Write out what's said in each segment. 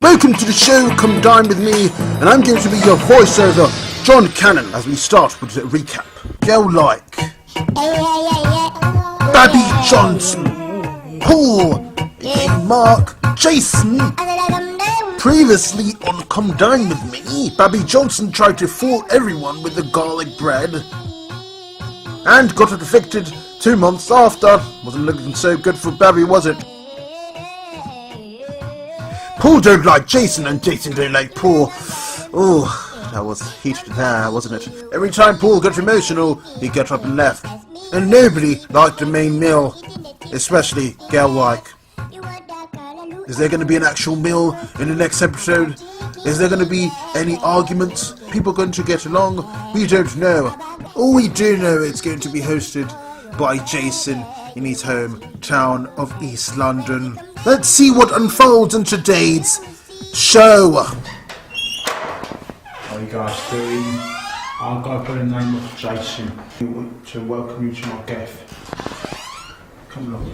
Welcome to the show, Come Dine With Me, and I'm going to be your voiceover, John Cannon, as we start with a recap. Girl Like, BaBi Johnson, Paul, Mark, Jason. Previously on Come Dine With Me, BaBi Johnson tried to fool everyone with the garlic bread and got it evicted 2 months after. Wasn't looking so good for BaBi, was it? Paul don't like Jason and Jason don't like Paul. Oh, that was heated there, wasn't it? Every time Paul got emotional, he got up and left. And nobody liked the main meal, especially Girl Like. Is there going to be an actual meal in the next episode? Is there going to be any arguments? People going to get along? We don't know. All we do know it's going to be hosted by Jason in his hometown of East London. Let's see what unfolds in today's show. How you guys doing? I'll go by the name of Jason. I want to welcome you to my gaff. Come along.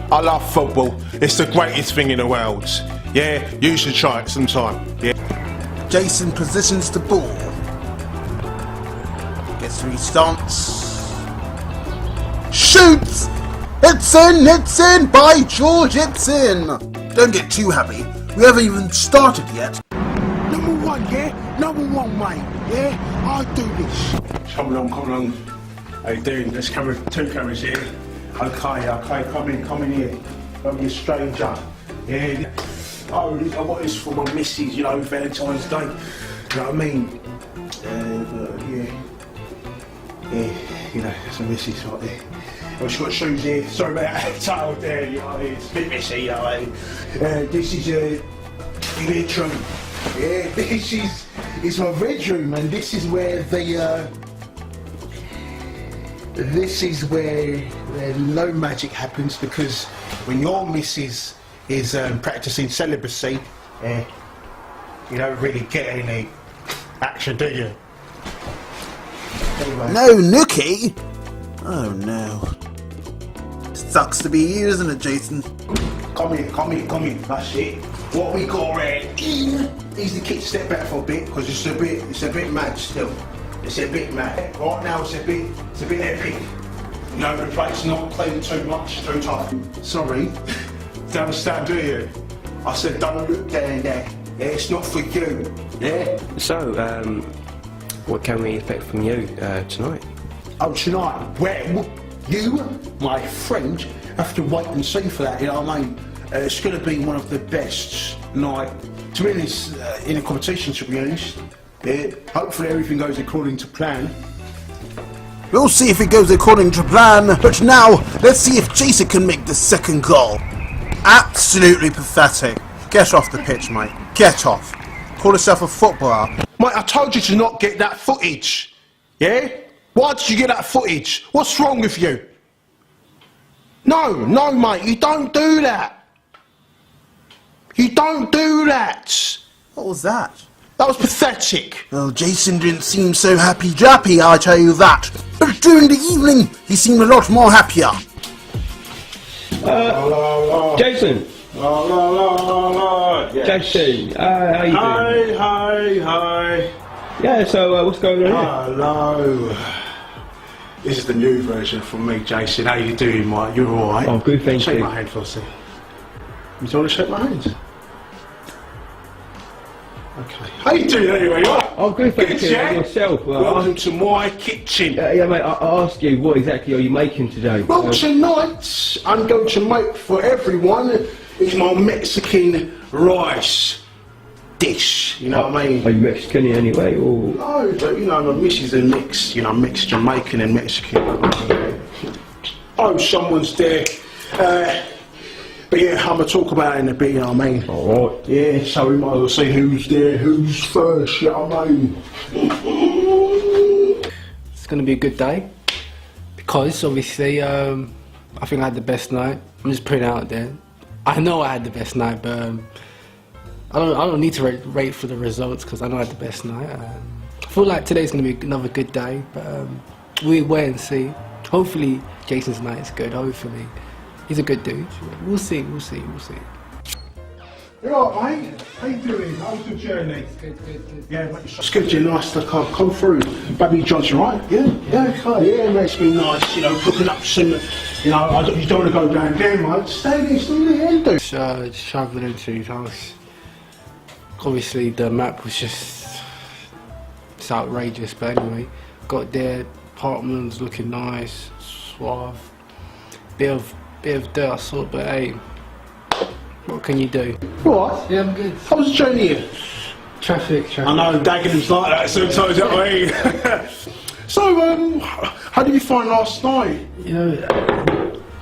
I love football. It's the greatest thing in the world. Yeah, you should try it sometime. Yeah. Jason positions the ball. Gets to his stance. Shoots! It's in! By George, it's in! Don't get too happy. We haven't even started yet. Number one, yeah? Number one, mate. Yeah? I'll do this. Come along. How you doing? There's two cameras here. Okay, come in here. Don't be a stranger. Yeah. Oh, I want this for my missus, you know, Valentine's Day. You know what I mean? Yeah, you know, that's my missus right there. I've just got shoes here. Sorry about that towel there, you know, it's a bit messy, you know. This is a bedroom. Yeah, this is my bedroom, and this is where no magic happens, because when your missus is practicing celibacy, you don't really get any action, do you? Anyway. No, Nookie? Oh no. Sucks to be you, isn't it, Jason? Come in. That's it. What we got right in is the kitchen. Step back for a bit, because it's a bit mad still. It's a bit mad. Right now it's a bit epic. You know, the plate's not playing too much, too tough. Sorry. Don't understand, do you? I said don't look down there. Yeah, it's not for you. Yeah? So, what can we expect from you tonight? Oh, tonight? Well, you, my friend, have to wait and see for that, you know what I mean? It's going to be one of the best night, to be honest, in a competition, to be honest. Yeah, hopefully everything goes according to plan. We'll see if it goes according to plan, but now, let's see if Jason can make the second goal. Absolutely pathetic. Get off the pitch, mate. Get off. Call yourself a footballer. Mate, I told you to not get that footage. Yeah? Why did you get that footage? What's wrong with you? No, mate, you don't do that. You don't do that. What was that? That was pathetic. Well, Jason didn't seem so happy-jappy, I tell you that. But during the evening, he seemed a lot more happier. Jason! Yes. Jason, how you doing? Hi. Yeah, so what's going on here? Hello. This is the new version from me, Jason. How you doing, mate? You're alright? Oh, good, thank you. Shake my hand for a second. You don't want to shake my hand? Okay. How you doing anyway? You alright? Oh, good, thank you. Yeah? Yourself? Welcome to my kitchen. Yeah, mate, I asked you, what exactly are you making today? Well, tonight I'm going to make for everyone is my Mexican rice dish. You know what I mean? Are you Mexican anyway, or? No, but you know, my missus is a mix. You know, mixed Jamaican and Mexican. Oh, someone's there. But yeah, I'm gonna talk about it in a bit. You know what I mean? Alright. Yeah, so we might as well see who's there, who's first. You know what I mean? It's going to be a good day, because obviously I think I had the best night. I'm just putting it out there. I know I had the best night, but I don't need to rate for the results, because I know I had the best night. I feel like today's going to be another good day, but we wait and see. Hopefully Jason's night is good. Hopefully he's a good dude. We'll see. You alright, mate? How you doing? How was your journey? Good. Yeah, mate, it's good. You're nice to come through. BaBi Johnson, right? Yeah, okay. Yeah, makes me nice. You know, putting up some. You know, you don't want to go down there, mate. Stay there, dude. Just travelling into his house. Obviously, the map was just it's outrageous. But anyway, got there. Apartment was looking nice, suave. Bit of dirt I saw, but hey, what can you do? What? Yeah, I'm good. How was the journey here? Traffic. I know, Dagenham's like that sometimes, that way. So, how did you find last night? Yeah.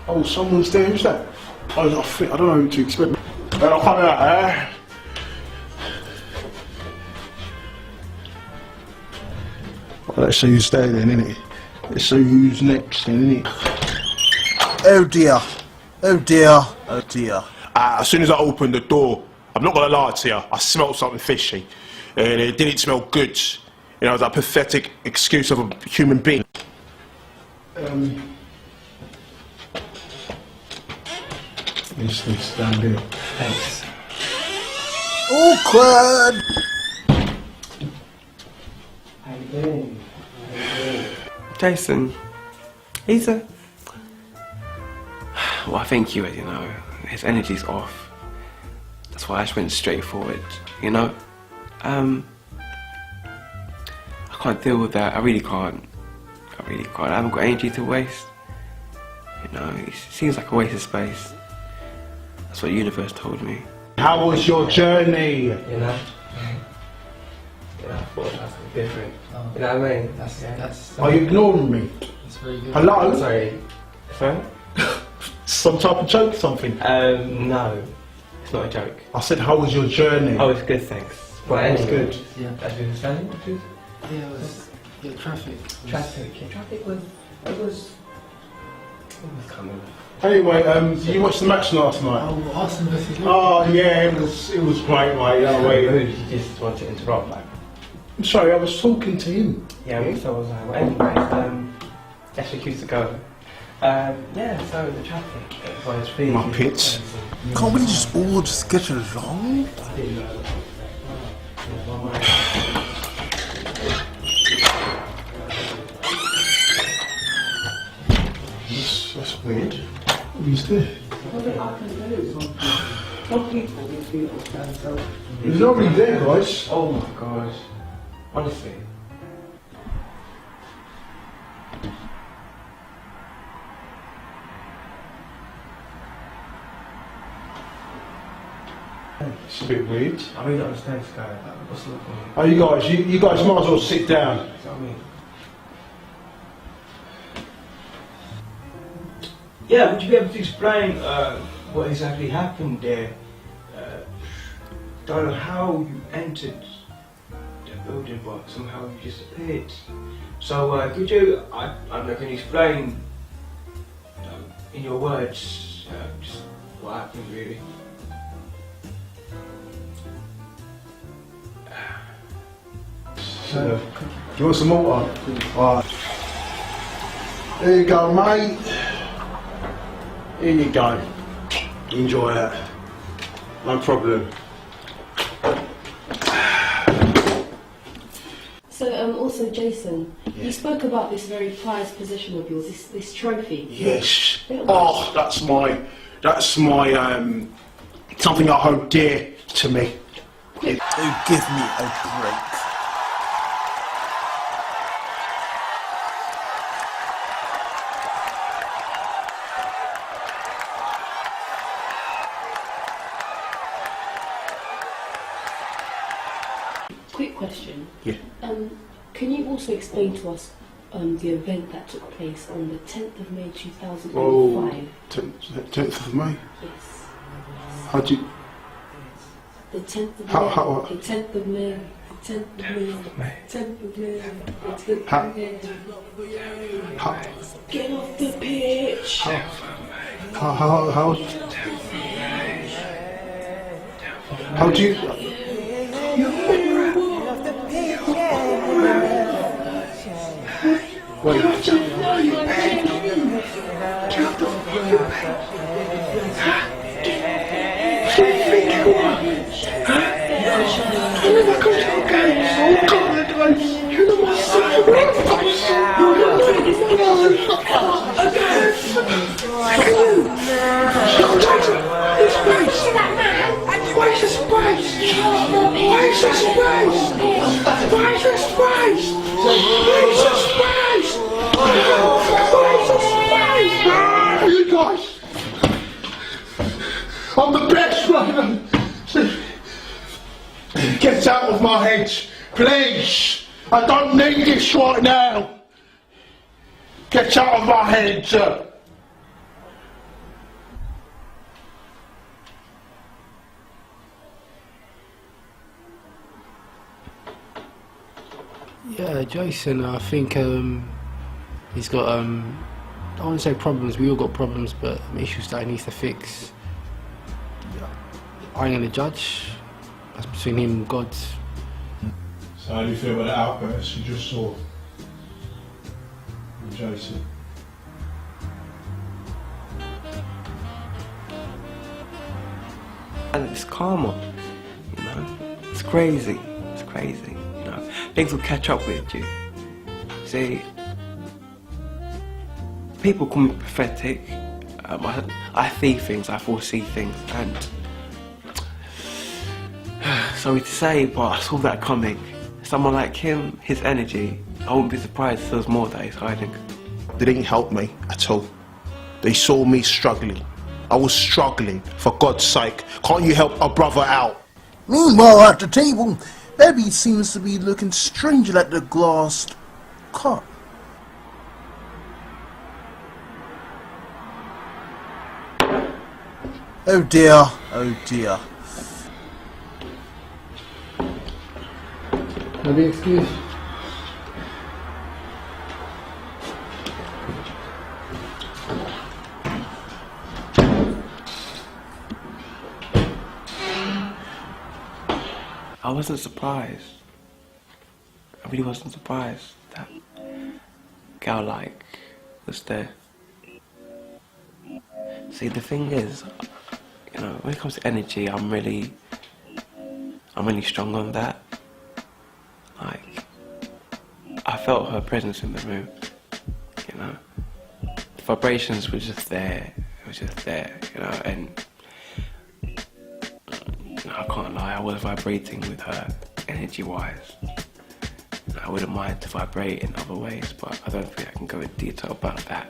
Oh, someone's there. Who's that? I don't know who to expect. I'll come out there. Well, let's see who's there then, innit? Let's see who's next then, innit? Oh dear. Oh dear. Oh dear. As soon as I opened the door, I'm not gonna lie to you, I smelled something fishy. And it didn't smell good. You know, that pathetic excuse of a human being. This down there. Thanks. Awkward. How you doing? Jason, he's a... Well, I think you know, his energy's off. That's why I just went straight forward, you know? I can't deal with that, I really can't. I haven't got energy to waste. You know, it seems like a waste of space. That's what the universe told me. How was your journey? You know? Yeah, I thought that's different. You know what I mean? That's Are you ignoring me? That's very good. Hello? Sorry. Sorry? Some type of joke, something? No. It's not a joke. I said, how was your journey? Oh, it's good, thanks. Well, it's good. Yeah. That's been standing, please? Yeah, it was traffic. Traffic was coming. Anyway, you watched the match last night? Oh, Arsenal versus Liverpool. Oh yeah, it was great, mate. Yeah, wait. You just want to interrupt, like. I'm sorry, I was talking to him. Yeah, so was I. Well, anyways, that's what used to go. Yeah, so the traffic was really... My pits. Can't we just all just get along? That's weird. Who's there? There's nobody there, guys. Oh my gosh. Honestly. It's a bit weird. I really don't understand this guy. What's the point? Oh, you guys might as well sit down. You know what I mean? Yeah, would you be able to explain what exactly happened there? Don't know how you entered the building, but somehow you disappeared. So could you, I don't know, can you explain in your words just what happened really? Do you want some water? Alright. There you go, mate. Here you go. Enjoy that. No problem. So, also, Jason, you spoke about this very prized possession of yours, this trophy. Yes. Oh, that's my something I hold dear to me. Oh, give me a break. Quick question. Yeah. Can you also explain to us the event that took place on the 10th of May 2005? Oh, 10th of May? Yes. How do you... The 10th of May. How- The 10th of May. The 10th of May. 10th of May. The 10th How- of May. How... Get off the pitch! How do you... Wait. out of my head, please. I don't need this right now. Get out of my head. Yeah, Jason, I think he's got, I don't want to say problems, we all got problems, but issues that he needs to fix. I ain't gonna judge, that's between him and God. So how do you feel about the outburst you just saw from Jason? And it's karma, you know. It's crazy. It's crazy, you know. Things will catch up with you. See, people call me prophetic. I see things, I foresee things, and sorry to say, but I saw that coming. Someone like him, his energy, I wouldn't be surprised if there was more that he's hiding. They didn't help me at all. They saw me struggling. I was struggling, for God's sake. Can't you help a brother out? Meanwhile, at the table, BaBi seems to be looking strangely at the glass cup. Oh dear, oh dear. Can I be excused? I wasn't surprised. I really wasn't surprised that girl like was there. See, the thing is, you know, when it comes to energy, I'm really strong on that. Like, I felt her presence in the room, you know. The vibrations were just there. It was just there, you know, and I can't lie, I was vibrating with her, energy-wise. I wouldn't mind to vibrate in other ways, but I don't think I can go into detail about that.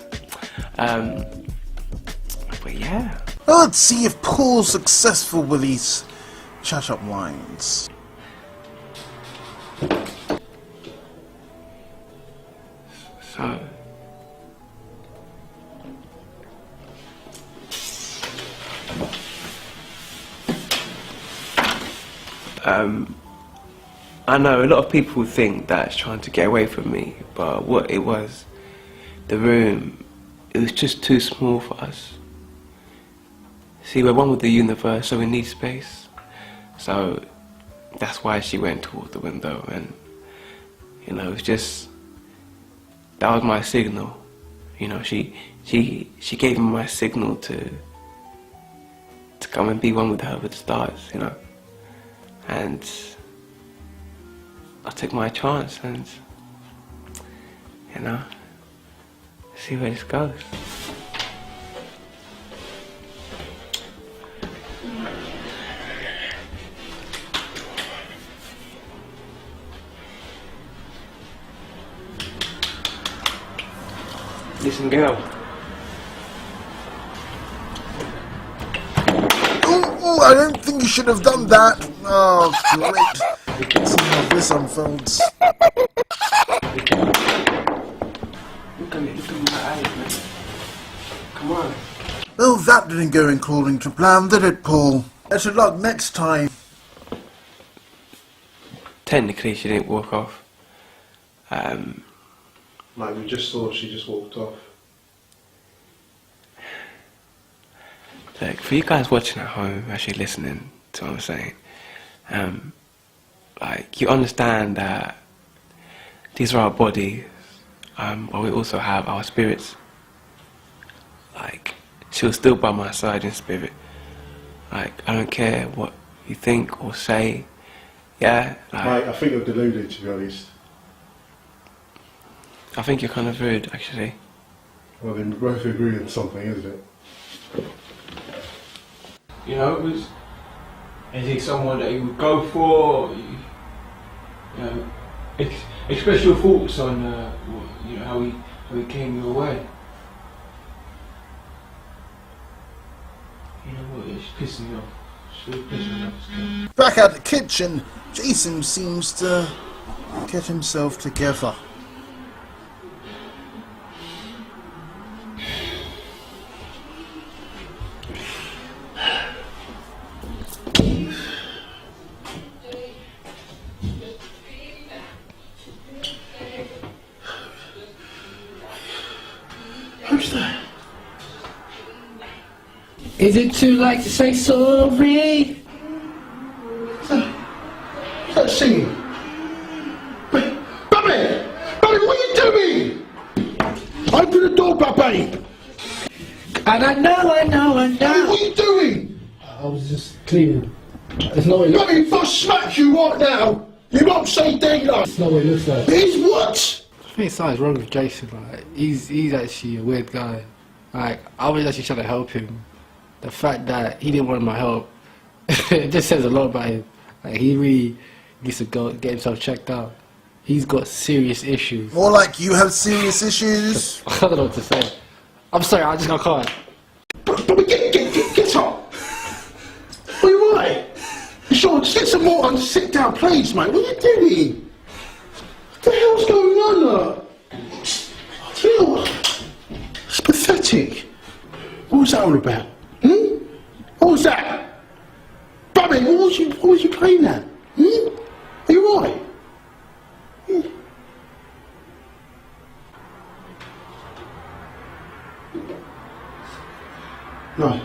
But yeah. Well, let's see if Paul's successful with these chat-up lines. So... I know a lot of people think that it's trying to get away from me, but what it was, the room, it was just too small for us. See, we're one with the universe, so we need space. So that's why she went toward the window, and you know, it's just, that was my signal. You know, she gave me my signal to come and be one with her with the stars, you know. And I took my chance and, you know, see where this goes. Listen, girl. Oh, I don't think you should have done that. Oh, great. Let's see how this unfolds. Look at me in my eyes, man. Come on. Well, that didn't go according to plan, did it, Paul? Better luck next time. Technically, she didn't walk off. Like, we just thought she just walked off. Look, for you guys watching at home, actually listening to what I'm saying, like, you understand that these are our bodies, but we also have our spirits. Like, she was still by my side in spirit. Like, I don't care what you think or say, yeah? Like, Mate, I think you're deluded, to be honest. I think you're kind of rude, actually. Well, then we both agree on something, isn't it? You know, is he someone that you would go for? You know, express your thoughts on you know, how he came your way. You know what? It's pissing me off. Back at the kitchen, Jason seems to get himself together. Who's that? Is it too late to say sorry? Who's that singing? BaBi! BaBi, what are you doing? Open the door, BaBi! And I know. BaBi, what are you doing? I was just cleaning. There's no way. BaBi, if I smack you right now, you won't say daylight. That's not what it looks like. He's what? I think something's wrong with Jason. Like, he's actually a weird guy. Like, I was actually trying to help him. The fact that he didn't want my help, it just says a lot about him. Like, he really needs to go get himself checked out. He's got serious issues. More like you have serious issues. I don't know what to say. I'm sorry, I can't. BaBi, get up! Are you alright? You sure? Just get some water and sit down, please, mate. What are you doing? What the hell's going on, Phil? It's pathetic. What was that all about? What was that? BaBi, what was you playing at? Are you alright? No.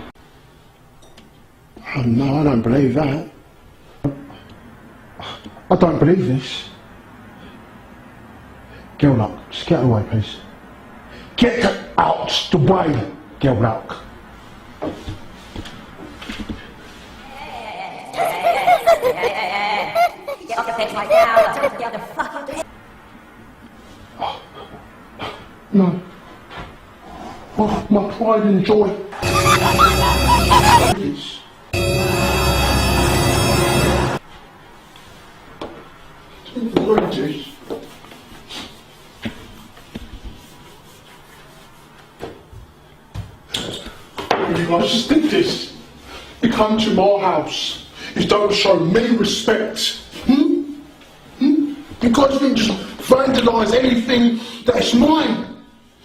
Oh no, I don't believe that. I don't believe this. Girl luck, just get away, please. Get out the way, girl luck. Get off your face right now. I'll tell you what the fuck you do. No. Oh, my pride and joy. Please. You guys just did this. You come to my house. You don't show me respect. You guys didn't just vandalise anything that's mine.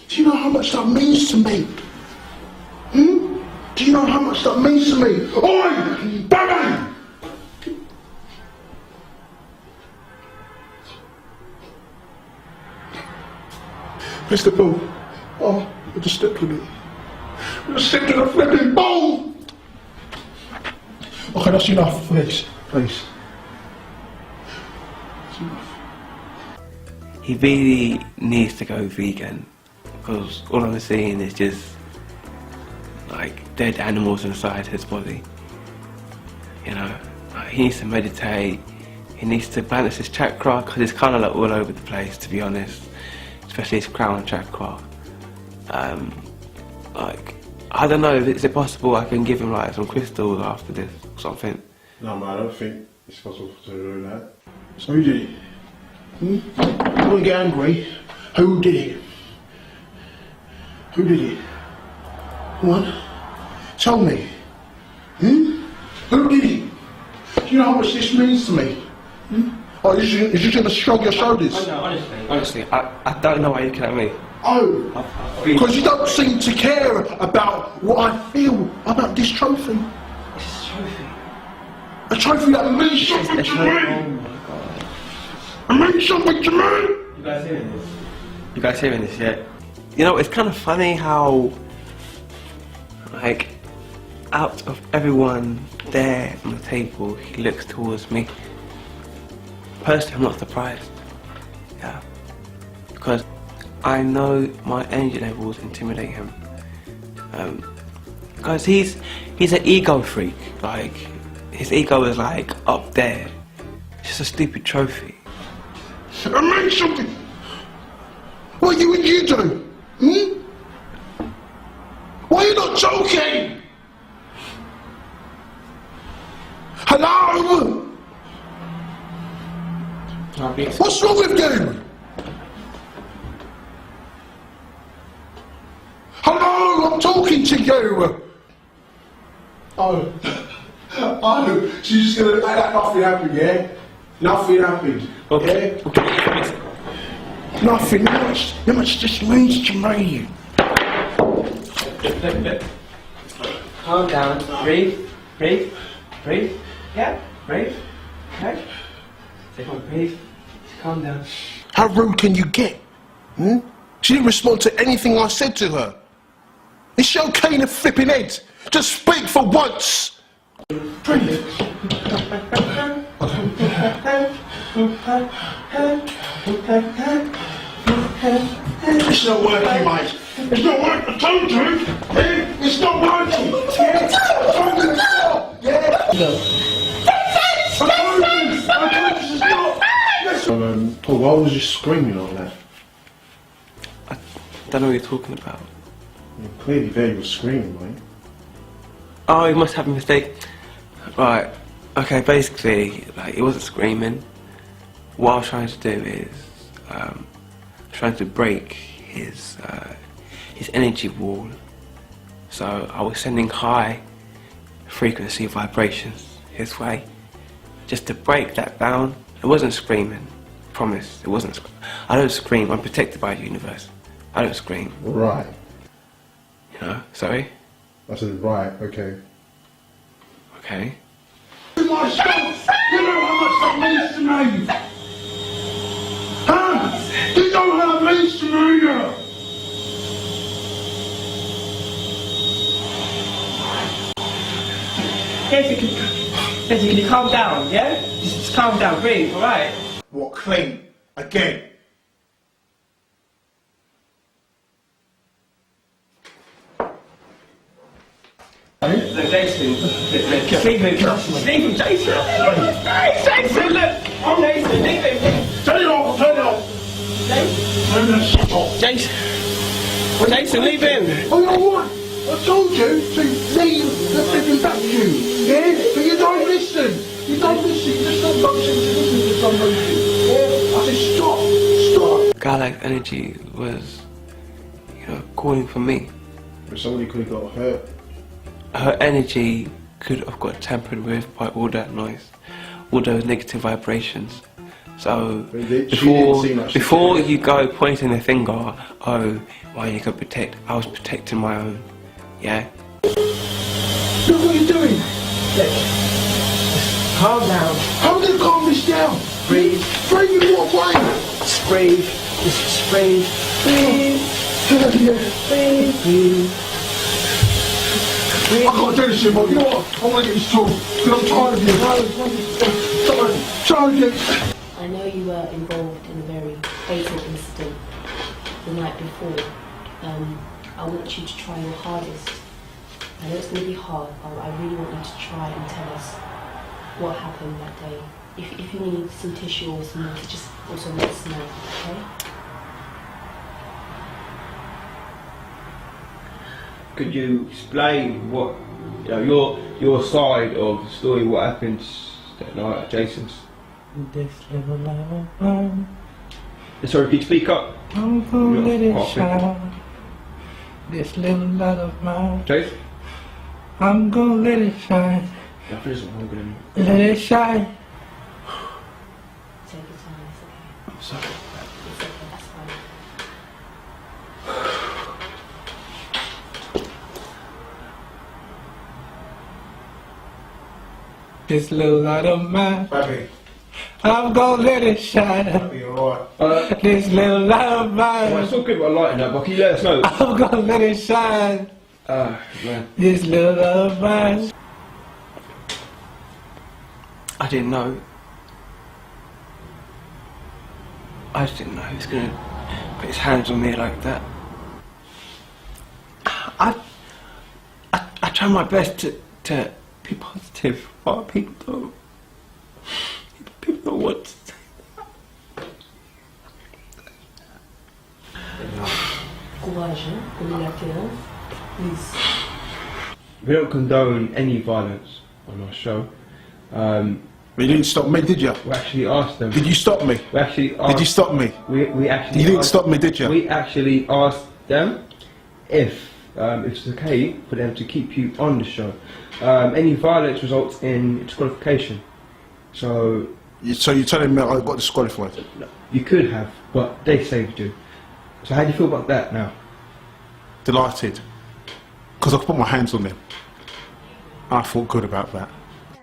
Do you know how much that means to me? Do you know how much that means to me? Oi! BaBi! Mr. Bull. Oh, I just stepped on it. I just stepped on a flipping bowl! Okay, that's enough, please. Please. That's enough. He really needs to go vegan, because all I'm seeing is just like dead animals inside his body. You know, like, he needs to meditate. He needs to balance his chakra, because it's kind of like all over the place, to be honest. Especially his crown chakra. Like, I don't know, is it possible I can give him like some crystals after this or something? No, man, I don't think it's possible to do that. So who did it? Don't get angry. Who did it? Who did it? Come on. Tell me. Who did it? Do you know how much this means to me? Oh, you're just going to shrug your shoulders? Oh, no, Honestly, I don't know why you're looking at me. Oh, because you don't seem to care about what I feel about this trophy. It's a trophy. A trophy that means something to me. Oh my god. It means something to me. You guys hearing this? You guys hearing this yet? You know, it's kind of funny how, like, out of everyone there on the table, he looks towards me. Personally, I'm not surprised. Yeah. Because I know my energy levels intimidate him. Because he's an ego freak. Like, his ego is like up there. It's just a stupid trophy. It means something. What would you do? Why are you not joking? Hello? What's wrong with you? Hello, I'm talking to you. Oh, Oh, she's just gonna act like nothing happened, yeah? Nothing happened. Okay. Yeah? Okay. Nothing much just means to me. Calm down. Breathe. Breathe. Breathe. Yeah. Breathe. Okay. Take one. Breathe. Calm down. How rude can you get? Hmm? She didn't respond to anything I said to her. Is she okay in a flipping head? Just speak for once! Breathe. It's not working, mate. It's not working. I told you. Yeah? It's not working. Yeah? I told you it's not. Yeah? I told you it's not. Paul, why was you screaming like that? I don't know what you're talking about. You're clearly there, you were screaming, mate. Oh, you must have a mistake. Right. Okay, basically, like, he wasn't screaming. What I was trying to do is, trying to break his energy wall. So I was sending high frequency vibrations his way, just to break that down. It wasn't screaming. Promise, it wasn't. I don't scream. I'm protected by the universe. I don't scream. Right. You know? Sorry. I said, right, okay. Okay. My stuff! You know how much that means to me! Huh? You know how it means to me! Jason, can you calm down, yeah? Just calm down, breathe, alright? What, clean? Again? Look, Jason, just leave him, Jason! Jason, look! Jason, leave him! Turn it off! Turn it off! Turn that shit off! Jason, leave him! Oh, you know what? I told you to leave the flipping vacuum, yeah? But you don't listen! You don't listen! You just don't listen to listen to somebody, yeah? I said, stop! Galactic energy was, you know, calling for me. But somebody could have got hurt. Her energy could have got tampered with by all that noise, all those negative vibrations. So before you go pointing the finger, oh, why you could protect? I was protecting my own. Yeah. Look what you're doing! Calm down. How can you calm this down? Breathe. Breathe in what way? Just breathe. Just breathe. Breathe. Breathe. I can't do this anymore. You know what? I want to get this talk because I'm tired of you. Tired of you. I know you were involved in a very fatal incident the night before. I want you to try your hardest. I know it's going to be hard, but I really want you to try and tell us what happened that day. If you need some tissue or some water, just also let us know, okay? Could you explain what, you know, your side of the story, what happened that night at Jason's? This little light of mine, Sorry, could you speak up? I'm gonna let it shine. This little light of mine, Jason? I'm gonna let it shine. Yeah, I feel this one going Let it shine. Take your time, it's okay. I'm sorry. It's okay, that's fine. This little light of mine, BaBi, I'm gonna let it shine. BaBi, alright. This little light of Well, mine, it's not good about lighting up, but can you let us know? I'm gonna let it shine. Man. This little light of mine. I didn't know. I just didn't know he was gonna put his hands on me like that. I try my best to be positive, but people don't. People don't want to say Courage, hein, unilatéral. Please. We don't condone any violence on our show. You didn't stop me, did you? We actually asked them. Did you stop me? We actually asked, Did you stop me? We actually. You didn't asked- stop me, did you? We actually asked them if if it's okay for them to keep you on the show. Any violence results in disqualification. So you're telling me I got disqualified? you could have, but they saved you. So how do you feel about that now? Delighted. Because I could put my hands on them. I felt good about that.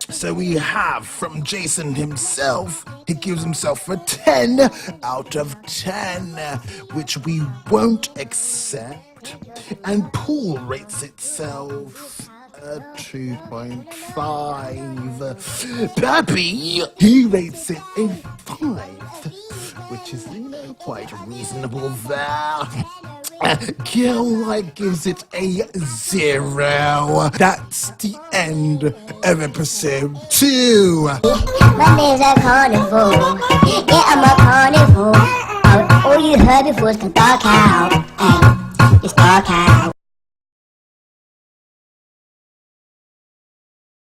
So we have from Jason himself, he gives himself a 10 out of 10, which we won't accept. And Paul rates itself a 2.5. BaBi, he rates it a 5, which is, quite reasonable there. Gillight gives it a 0. That's the end of episode 2. My name's a carnival. Yeah, I'm a carnival. All you heard before is the dark cow. Hey, it's dark cow.